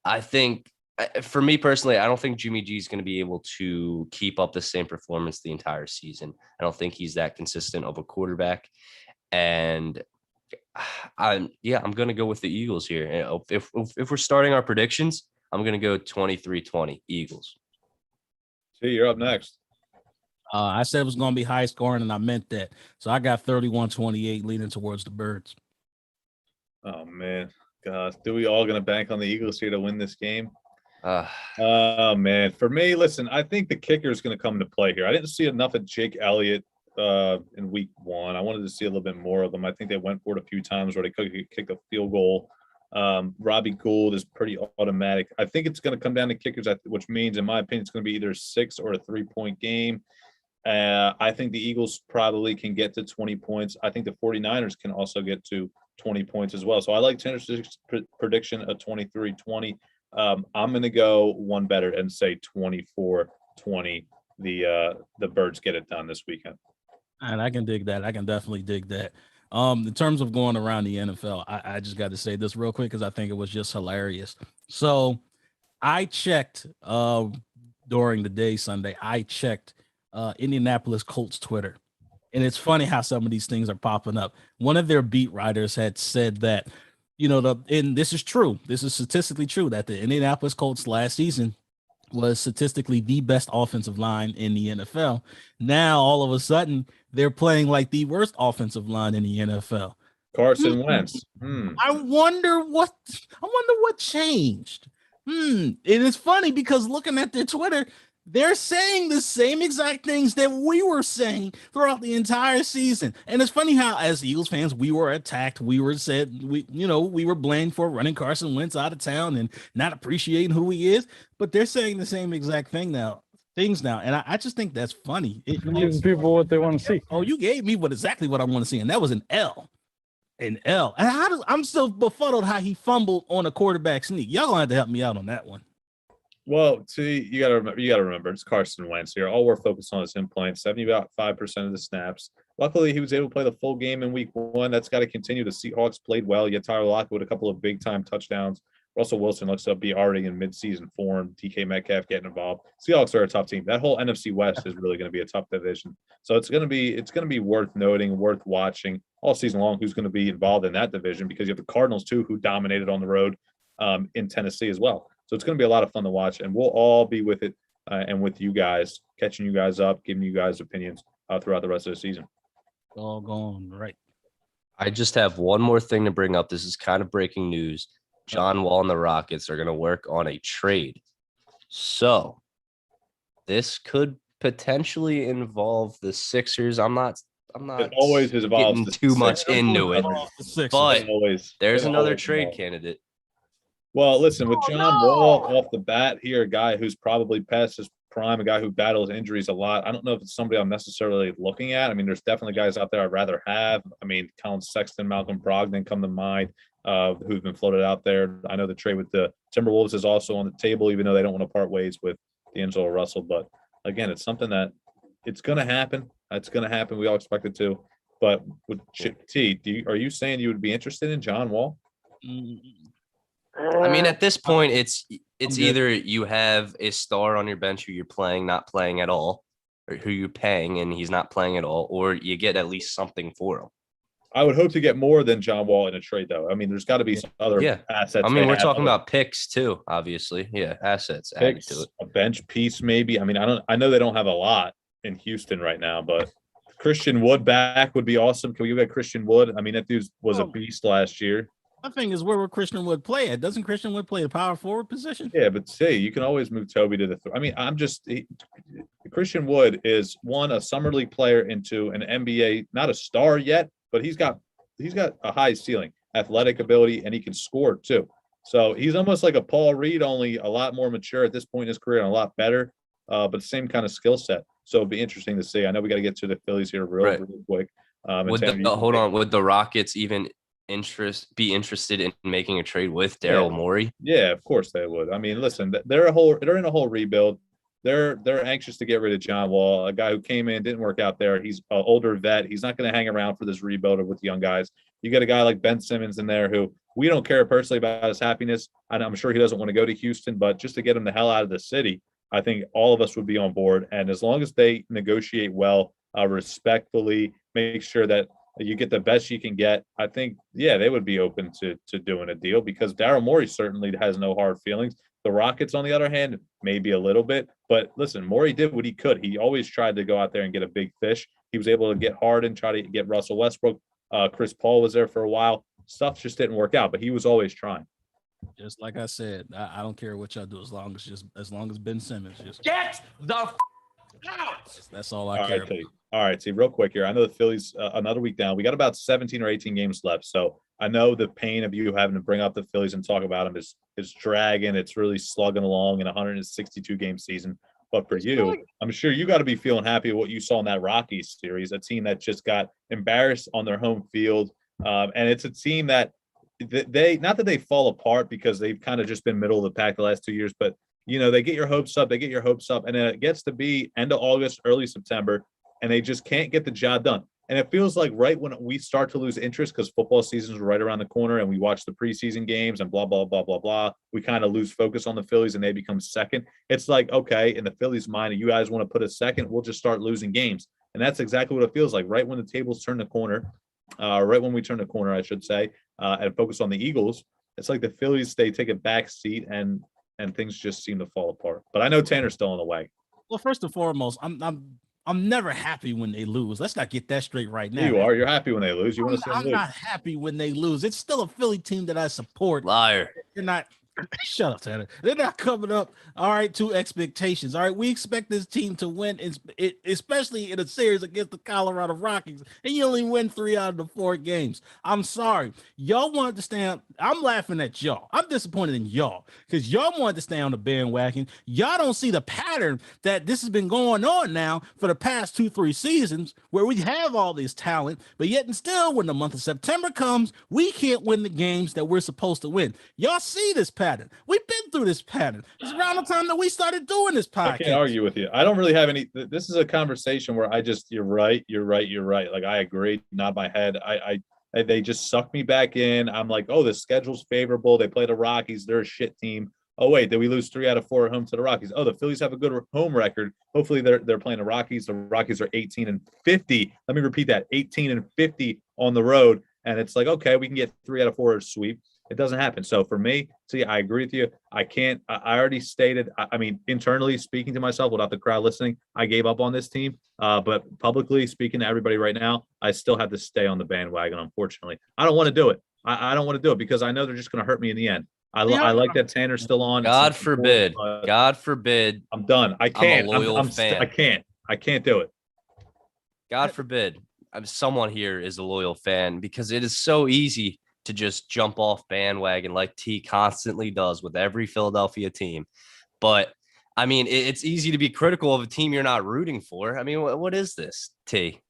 I think, for me personally, I don't think Jimmy G is going to be able to keep up the same performance the entire season. I don't think he's that consistent of a quarterback. And I'm going to go with the Eagles here. If we're starting our predictions, I'm going to go 23-20 Eagles. See, you're up next. I said it was going to be high scoring, and I meant that. So I got 31-28 leading towards the Birds. Oh, man. Gosh, do we all going to bank on the Eagles here to win this game? Oh, man. For me, listen, I think the kicker is going to come into play here. I didn't see enough of Jake Elliott in week 1. I wanted to see a little bit more of them. I think they went for it a few times where they could kick a field goal. Robbie Gould is pretty automatic. I think it's going to come down to kickers, which means, in my opinion, it's going to be either 6 or a 3-point game. I think the Eagles probably can get to 20 points. I think the 49ers can also get to 20 points as well. So I like Tennessee's prediction of 23-20. I'm going to go one better and say 24-20. The Birds get it done this weekend. And I can dig that. I can definitely dig that. In terms of going around the NFL, I just got to say this real quick because I think it was just hilarious. So I checked during the day Sunday. I checked Indianapolis Colts Twitter, and it's funny how some of these things are popping up. One of their beat writers had said that, and this is true. This is statistically true that the Indianapolis Colts last season was statistically the best offensive line in the NFL. Now, all of a sudden, they're playing like the worst offensive line in the NFL. Carson Wentz. I wonder what changed. It is funny because looking at their Twitter, they're saying the same exact things that we were saying throughout the entire season. And it's funny how, as Eagles fans, we were attacked. We were we were blamed for running Carson Wentz out of town and not appreciating who he is. But they're saying the same exact thing now. And I just think that's funny. Gives people what they want to see. Oh, you gave me exactly what I want to see, and that was an L. And I'm still befuddled how he fumbled on a quarterback sneak. Y'all gonna have to help me out on that one. Well, see, you gotta remember it's Carson Wentz here. All we're focused on is him playing 75% of the snaps. Luckily, he was able to play the full game in week 1. That's got to continue. The Seahawks played well. You had Tyler Lockett with a couple of big time touchdowns. Russell Wilson looks to be already in midseason form. DK Metcalf getting involved. Seahawks are a tough team. That whole NFC West is really going to be a tough division. So it's going to be worth noting, worth watching all season long who's going to be involved in that division, because you have the Cardinals too, who dominated on the road in Tennessee as well. So it's going to be a lot of fun to watch, and we'll all be with it and with you guys, catching you guys up, giving you guys opinions throughout the rest of the season. All going right. I just have one more thing to bring up. This is kind of breaking news, John Wall and the Rockets are going to work on a trade. So this could potentially involve the Sixers. I'm not It always involves getting the too much Sixers. into it. But there's It another always trade involves. candidate. Well, listen, with John Wall off the bat here, a guy who's probably past his prime, a guy who battles injuries a lot. I don't know if it's somebody I'm necessarily looking at. I mean, there's definitely guys out there I'd rather have. I mean, Colin Sexton, Malcolm Brogdon come to mind, who've been floated out there. I know the trade with the Timberwolves is also on the table, even though they don't want to part ways with D'Angelo Russell. But again, it's something that it's going to happen. It's going to happen. We all expect it to. But with T, are you saying you would be interested in John Wall? I mean, at this point, it's either you have a star on your bench who you're playing, not playing at all, or who you're paying and he's not playing at all, or you get at least something for him. I would hope to get more than John Wall in a trade, though. I mean, there's got to be some other assets. I mean, we're talking about picks too, obviously. Yeah, assets added to it. A bench piece, maybe. I mean, I know they don't have a lot in Houston right now, but Christian Wood back would be awesome. Can we get Christian Wood? I mean, that dude was a beast last year. My thing is, where would Christian Wood play at? Doesn't Christian Wood play the power forward position? Yeah, but you can always move Toby to the. I mean, Christian Wood is a summer league player into an NBA, not a star yet, but he's got a high ceiling, athletic ability, and he can score too. So he's almost like a Paul Reed, only a lot more mature at this point in his career and a lot better, but the same kind of skill set. So it'd be interesting to see. I know we got to get to the Phillies here real quick. Would the Rockets even be interested in making a trade with Daryl Morey? Yeah, of course they would. I mean, listen, they're in a whole rebuild. They're anxious to get rid of John Wall, a guy who came in, didn't work out there. He's an older vet. He's not going to hang around for this rebuild with young guys. You got a guy like Ben Simmons in there who we don't care personally about his happiness. And I'm sure he doesn't want to go to Houston, but just to get him the hell out of the city, I think all of us would be on board. And as long as they negotiate well, respectfully, make sure that you get the best you can get, I think, they would be open to doing a deal because Daryl Morey certainly has no hard feelings. The Rockets, on the other hand, maybe a little bit. But listen, Morey did what he could. He always tried to go out there and get a big fish. He was able to get Harden, try to get Russell Westbrook. Chris Paul was there for a while. Stuff just didn't work out, but he was always trying. Just like I said, I don't care what y'all do as long as Ben Simmons just get the out. That's all I care about. All right, see, real quick here. I know the Phillies another week down. We got about 17 or 18 games left, so I know the pain of you having to bring up the Phillies and talk about them is dragging. It's really slugging along in a 162 game season. But for you, I'm sure you got to be feeling happy with what you saw in that Rockies series, a team that just got embarrassed on their home field, and it's a team that they not that they fall apart because they've kind of just been middle of the pack the last 2 years, but they get your hopes up, and then it gets to be end of August, early September, and they just can't get the job done. And it feels like right when we start to lose interest because football season is right around the corner and we watch the preseason games and blah, blah, blah, blah, blah, we kind of lose focus on the Phillies and they become second. It's like, okay, in the Phillies' mind, if you guys want to put a second, we'll just start losing games. And that's exactly what it feels like right when the tables turn the corner, right when we turn the corner, I should say, and focus on the Eagles. It's like the Phillies, they take a back seat and things just seem to fall apart. But I know Tanner's still in the way. Well, first and foremost, I'm never happy when they lose. Let's not get that straight right now. You are. You're happy when they lose. You want to see them lose. I'm not happy when they lose. It's still a Philly team that I support. Liar. You're not. Shut up, Tanner. They're not coming up, all right, to expectations. All right, we expect this team to win, especially in a series against the Colorado Rockies, and you only win 3 out of the 4 games. I'm sorry. Y'all wanted to stay on. I'm laughing at y'all. I'm disappointed in y'all because y'all wanted to stay on the bandwagon. Y'all don't see the pattern that this has been going on now for the past 2-3 seasons where we have all this talent, but yet and still, when the month of September comes, we can't win the games that we're supposed to win. Y'all see this pattern. We've been through this pattern. It's around the time that we started doing this podcast. I can't argue with you. I don't really have any. This is a conversation where you're right. Like I agree. Nod my head. They just suck me back in. I'm like, oh, the schedule's favorable. They play the Rockies. They're a shit team. Oh wait, did we lose 3 out of 4 at home to the Rockies? Oh, the Phillies have a good home record. Hopefully they're playing the Rockies. The Rockies are 18-50. Let me repeat that: 18-50 on the road. And it's like, okay, we can get 3 out of 4 sweep. It doesn't happen. So for me, I agree with you. I can't. I already stated. I mean, internally speaking to myself without the crowd listening, I gave up on this team. But publicly speaking to everybody right now, I still have to stay on the bandwagon. Unfortunately, I don't want to do it. I don't want to do it because I know they're just going to hurt me in the end. I like that Tanner's still on. It's God not forbid. important, but God forbid. I'm done. I I'm a can't. loyal I fan. can't. I can't do it. God forbid. Someone here is a loyal fan because it is so easy to just jump off bandwagon like T constantly does with every Philadelphia team. But I mean, it's easy to be critical of a team you're not rooting for. I mean, what is this, T?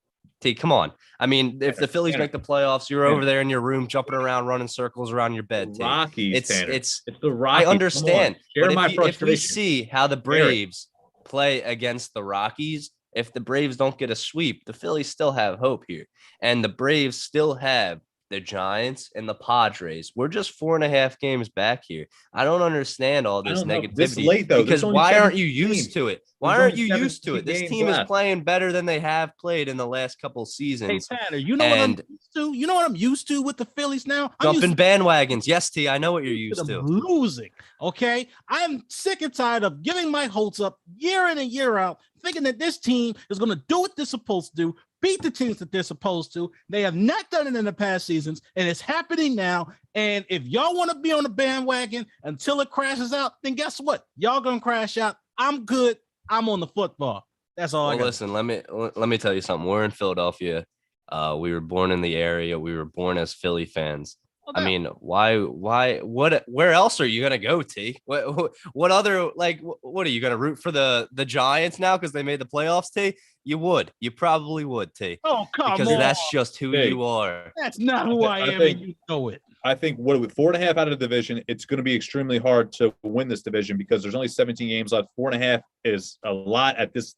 T, come on. I mean, if the Phillies make the playoffs, you're over there in your room jumping around, running circles around your bed. T. Rockies, Tanner. It's the Rockies. I understand, but if we frustration. see how the Braves play against the Rockies, if the Braves don't get a sweep, the Phillies still have hope here, and the Braves still have the Giants and the Padres. We're just 4.5 games back here. I don't understand all this negativity. This late, though, because why aren't you used to it? Why aren't you used to it? This team is playing better than they have played in the last couple seasons. Hey, Tanner, you know what I'm used to? You know what I'm used to with the Phillies now? Jumping bandwagons. Yes, T, I know what you're used to. Losing, okay? I'm sick and tired of giving my hopes up year in and year out, thinking that this team is going to do what they're supposed to do, beat the teams that they're supposed to. They have not done it in the past seasons, and it's happening now. And if y'all want to be on the bandwagon until it crashes out, then guess what? Y'all gonna crash out. I'm good. I'm on the football. That's all. Well, listen, let me tell you something. We're in Philadelphia. We were born in the area. We were born as Philly fans. I mean, where else are you going to go, T? What other, like, what are you going to root for the Giants now because they made the playoffs, T? You probably would, T. Oh, come because on. That's just who you are. That's not who I am, and you know it. I think 4.5 out of the division, it's going to be extremely hard to win this division because there's only 17 games left. 4.5 is a lot at this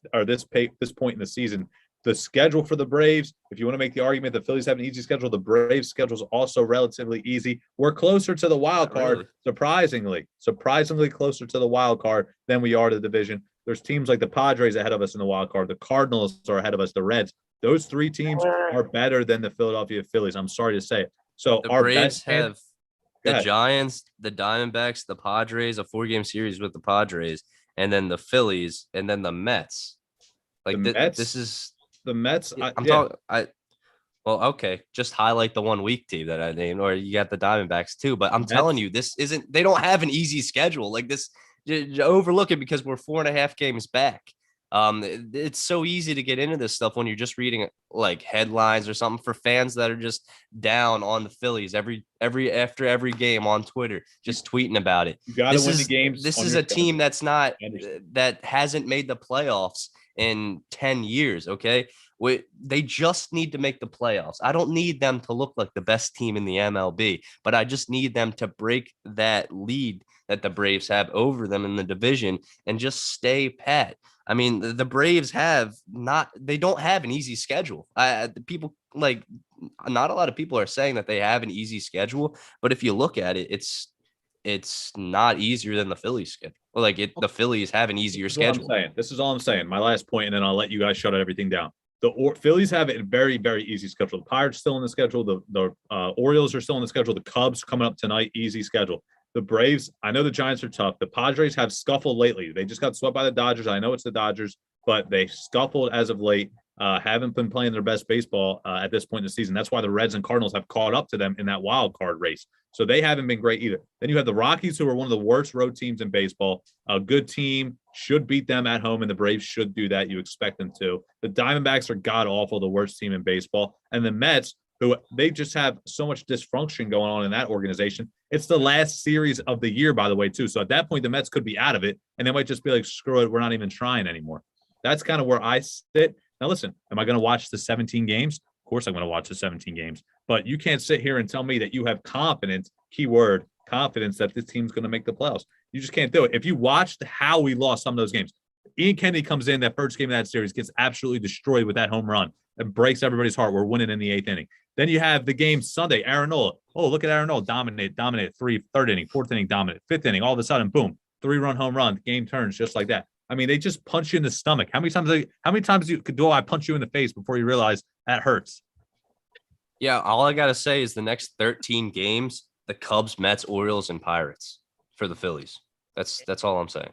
point in the season. The schedule for the Braves, if you want to make the argument the Phillies have an easy schedule, the Braves' schedule is also relatively easy. We're closer to the wild card, surprisingly closer to the wild card than we are to the division. There's teams like the Padres ahead of us in the wild card. The Cardinals are ahead of us. The Reds. Those three teams are better than the Philadelphia Phillies. I'm sorry to say it. So the our Braves have the Giants, the Diamondbacks, the Padres, a 4-game series with the Padres, and then the Phillies, and then the Mets. Like this is the Mets. Well, okay. Just highlight the 1 week team that I named, or you got the Diamondbacks too. But I'm telling you, they don't have an easy schedule. Like this, you overlook it because we're 4.5 games back. It's so easy to get into this stuff when you're just reading like headlines or something for fans that are just down on the Phillies after every game on Twitter, just tweeting about it. You got to win the games. This is a team that hasn't made the playoffs in 10 years. Okay. They just need to make the playoffs. I don't need them to look like the best team in the MLB, but I just need them to break that lead that the Braves have over them in the division and just stay pat. I mean, the Braves they don't have an easy schedule. People like not a lot of people are saying that they have an easy schedule, but if you look at it, it's not easier than the Phillies schedule. The Phillies have an easier schedule. This is all I'm saying. My last point, and then I'll let you guys shut everything down. The Phillies have a very, very easy schedule. The Pirates still in the schedule. The Orioles are still in the schedule. The Cubs coming up tonight, easy schedule. The Braves, I know the Giants are tough. The Padres have scuffled lately. They just got swept by the Dodgers. I know it's the Dodgers, but they scuffled as of late. Haven't been playing their best baseball at this point in the season. That's why the Reds and Cardinals have caught up to them in that wild card race. So they haven't been great either. Then you have the Rockies, who are one of the worst road teams in baseball. A good team should beat them at home, and the Braves should do that. You expect them to. The Diamondbacks are god-awful, the worst team in baseball. And the Mets, who they just have so much dysfunction going on in that organization. It's the last series of the year, by the way, too. So at that point, the Mets could be out of it, and they might just be like, screw it, we're not even trying anymore. That's kind of where I sit. Now, listen, am I going to watch the 17 games? Of course I'm going to watch the 17 games. But you can't sit here and tell me that you have confidence, keyword, confidence, that this team's going to make the playoffs. You just can't do it. If you watched how we lost some of those games, Ian Kennedy comes in, that first game of that series, gets absolutely destroyed with that home run and breaks everybody's heart. We're winning in the 8th inning. Then you have the game Sunday, Aaron Nola. Oh, look at Aaron Nola. Dominate. Third inning, 4th inning, dominate. 5th inning, all of a sudden, boom, 3-run home run. Game turns just like that. I mean, they just punch you in the stomach. How many times do I punch you in the face before you realize that hurts? Yeah, all I got to say is the next 13 games, the Cubs, Mets, Orioles, and Pirates for the Phillies. That's all I'm saying.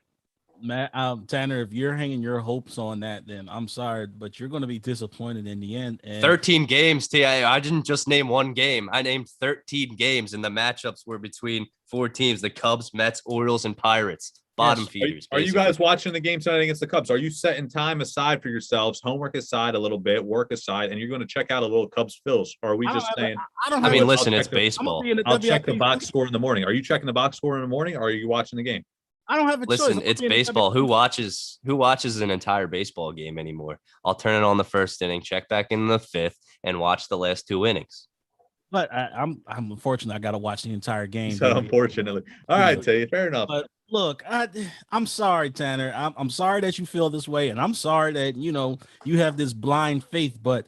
Matt, Tanner, if you're hanging your hopes on that, then I'm sorry, but you're going to be disappointed in the end. And 13 games, T. I didn't just name one game. I named 13 games, and the matchups were between 4 teams: the Cubs, Mets, Orioles, and Pirates. Bottom feeders. Are you guys watching the game tonight against the Cubs? Are you setting time aside for yourselves, homework aside a little bit, work aside, and you're going to check out a little Cubs Phils? Or are we just saying? I mean, listen, it's baseball. I'll check the box score in the morning. Are you checking the box score in the morning, or are you watching the game? I don't have a choice. Listen, it's baseball. Who watches an entire baseball game anymore? I'll turn it on the first inning, check back in the 5th, and watch the last 2 innings. But I'm unfortunate. I got to watch the entire game. So unfortunately, all right, Tay, fair enough. But look, I'm sorry, Tanner. I'm sorry that you feel this way, and I'm sorry that you have this blind faith. But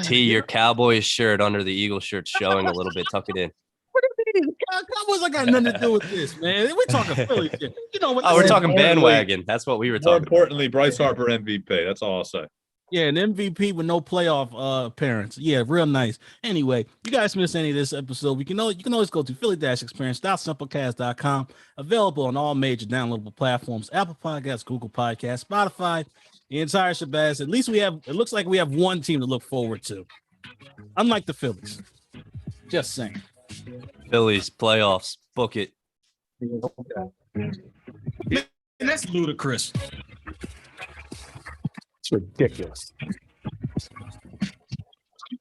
T, your Cowboys shirt under the Eagles shirt showing a little bit. Tuck it in. What do you mean? Cowboys I got nothing to do with this, man. We're talking Philly shit. You know what? Oh, we're talking bandwagon. That's what we were talking. More importantly, Bryce Harper MVP. That's all I'll say. Yeah, an MVP with no playoff appearance. Yeah, real nice. Anyway, you guys miss any of this episode, you can always go to philly-experience.simplecast.com. Available on all major downloadable platforms: Apple Podcasts, Google Podcasts, Spotify, the entire shabazz. At least it looks like we have one team to look forward to. Unlike the Phillies. Just saying. Phillies playoffs. Book it. And that's ludicrous. It's ridiculous.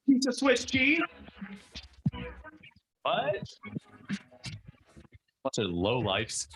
Piece of Swiss cheese. What? Bunch of low lifes.